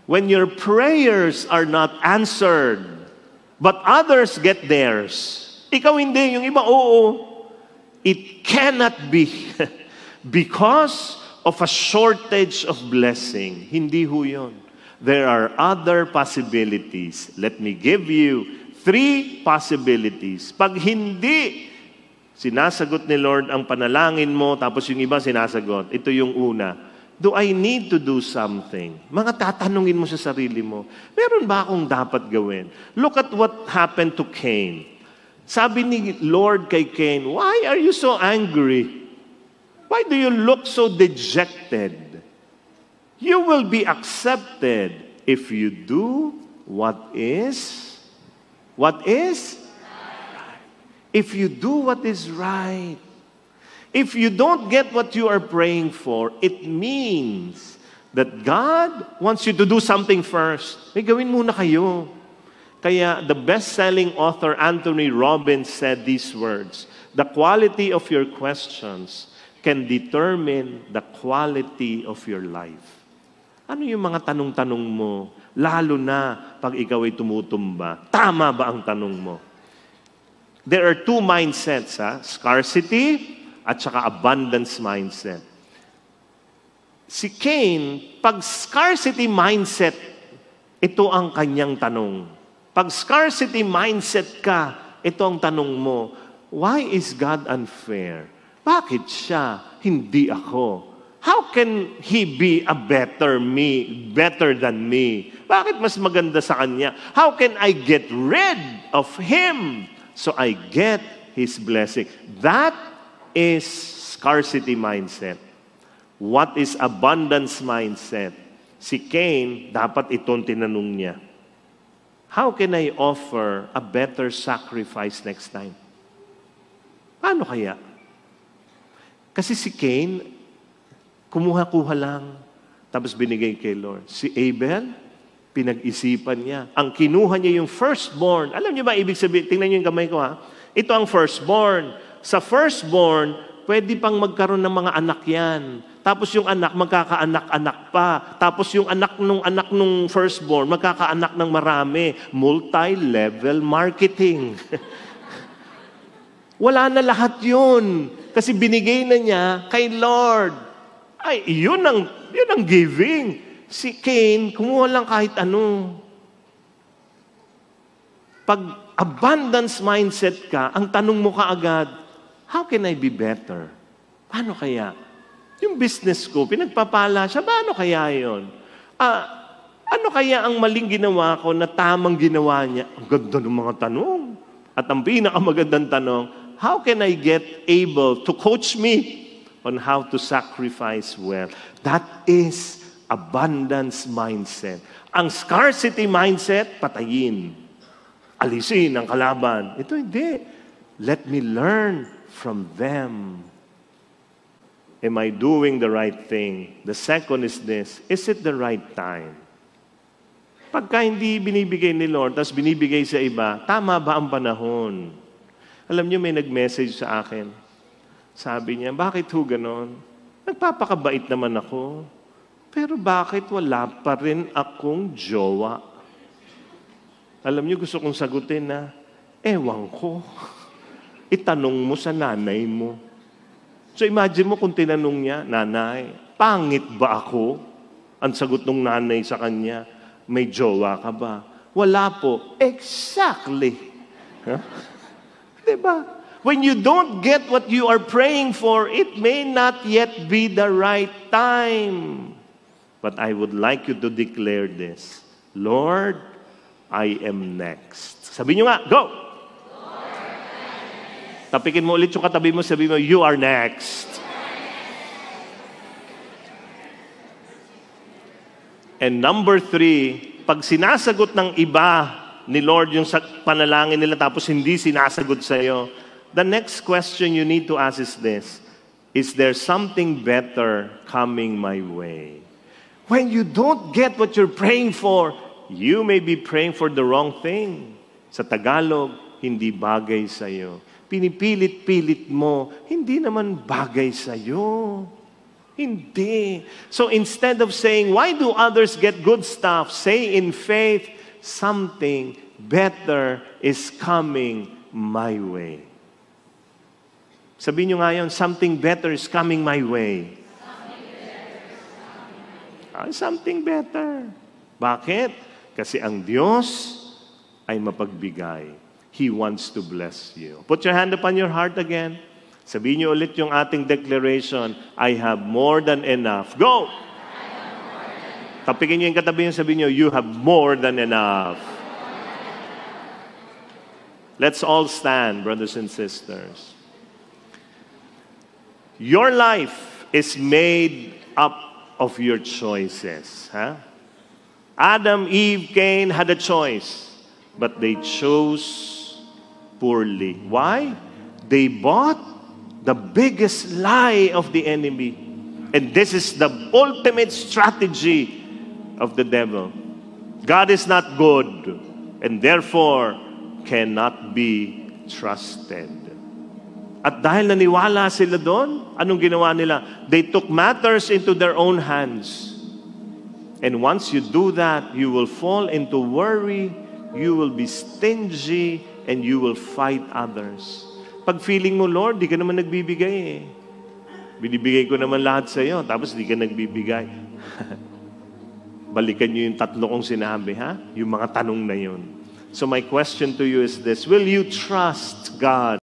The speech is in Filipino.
When your prayers are not answered, but others get theirs. Ikaw hindi, yung iba, oo. It cannot be because of a shortage of blessing. Hindi ho yun. There are other possibilities. Let me give you 3 possibilities. Pag hindi sinasagot ni Lord ang panalangin mo, tapos yung iba sinasagot, ito yung una. Do I need to do something? Mga tatanungin mo sa sarili mo, meron ba akong dapat gawin? Look at what happened to Cain. Sabi ni Lord kay Cain, why are you so angry? Why do you look so dejected? You will be accepted if you do what is? If you do what is right. If you don't get what you are praying for, it means that God wants you to do something first. May gawin muna kayo. Kaya the best-selling author Anthony Robbins said these words, the quality of your questions can determine the quality of your life. Ano yung mga tanong-tanong mo, lalo na pag ikaw ay tumutumba? Tama ba ang tanong mo? There are 2 mindsets, scarcity at saka abundance mindset. Si Cain, pag scarcity mindset, ito ang kanyang tanong. Pag scarcity mindset ka, ito ang tanong mo, why is God unfair? Bakit siya, hindi ako? How can He be a better than me? Bakit mas maganda sa kanya? How can I get rid of him so I get His blessing? That is scarcity mindset. What is abundance mindset? Si Cain, dapat itong tinanong niya. How can I offer a better sacrifice next time? Paano kaya? Kasi si Cain, kumuha-kuha lang, tapos binigay kay Lord. Si Abel, pinag-isipan niya. Ang kinuha niya yung firstborn. Alam niyo ba ibig sabihin? Tingnan niyo yung kamay ko Ito ang firstborn. Sa firstborn, pwede pang magkaroon ng mga anak yan. Tapos yung anak, magkakaanak-anak pa. Tapos yung anak nung firstborn, magkakaanak ng marami. Multi-level marketing. Wala na lahat yun. Kasi binigay na niya kay Lord. Ay, yun ang giving. Si Cain, kumuha lang kahit ano. Pag abundance mindset ka, ang tanong mo kaagad, how can I be better? Paano kaya? Yung business ko, pinagpapala siya, paano kaya yun? Ano kaya ang maling ginawa ko na tamang ginawa niya? Ang ganda ng mga tanong. At ang pinakamagandang tanong, how can I get able to coach me on how to sacrifice well? That is abundance mindset. Ang scarcity mindset, patayin. Alisin ang kalaban. Ito hindi. Let me learn from them. Am I doing the right thing? The second is this, is it the right time? Pagka hindi binibigay ni Lord, tapos binibigay sa iba, tama ba ang panahon? Alam niyo, may nag-message sa akin. Sabi niya, bakit ho ganon? Nagpapakabait naman ako. Pero bakit wala pa rin akong jowa? Alam niyo, gusto kong sagutin na, ewan ko. Itanong mo sa nanay mo. So imagine mo kung tinanong niya, nanay, pangit ba ako? Ang sagot ng nanay sa kanya, may jowa ka ba? Wala po. Exactly. Huh? Diba? When you don't get what you are praying for, it may not yet be the right time. But I would like you to declare this. Lord, I am next. Sabi niyo nga, go! Tapikin mo ulit yung katabi mo, sabi mo, you are next. And number 3, pag sinasagot ng iba ni Lord yung panalangin nila tapos hindi sinasagot sa'yo, the next question you need to ask is this, is there something better coming my way? When you don't get what you're praying for, you may be praying for the wrong thing. Sa Tagalog, hindi bagay sa'yo. Pinipilit-pilit mo, hindi naman bagay sa'yo. Hindi. So instead of saying, why do others get good stuff? Say in faith, something better is coming my way. Sabihin nyo nga yun, something better is coming my way. Something better. Bakit? Kasi ang Diyos ay mapagbigay. He wants to bless you. Put your hand upon your heart again. Sabihin niyo ulit yung ating declaration, I have more than enough. Go! Tapikin niyo yung katabi niyo, sabihin niyo, you have more than enough. Let's all stand, brothers and sisters. Your life is made up of your choices. Huh? Adam, Eve, Cain had a choice, but they chose poorly. Why? They bought the biggest lie of the enemy. And this is the ultimate strategy of the devil. God is not good, and therefore cannot be trusted. At dahil naniwala sila doon, anong ginawa nila? They took matters into their own hands. And once you do that, you will fall into worry, you will be stingy, and you will fight others. Pag feeling mo, Lord, di ka naman nagbibigay eh. Binibigay ko naman lahat sa iyo, tapos di ka nagbibigay. Balikan niyo yung tatlo kong sinabi, ha? Yung mga tanong na yun. So my question to you is this, will you trust God?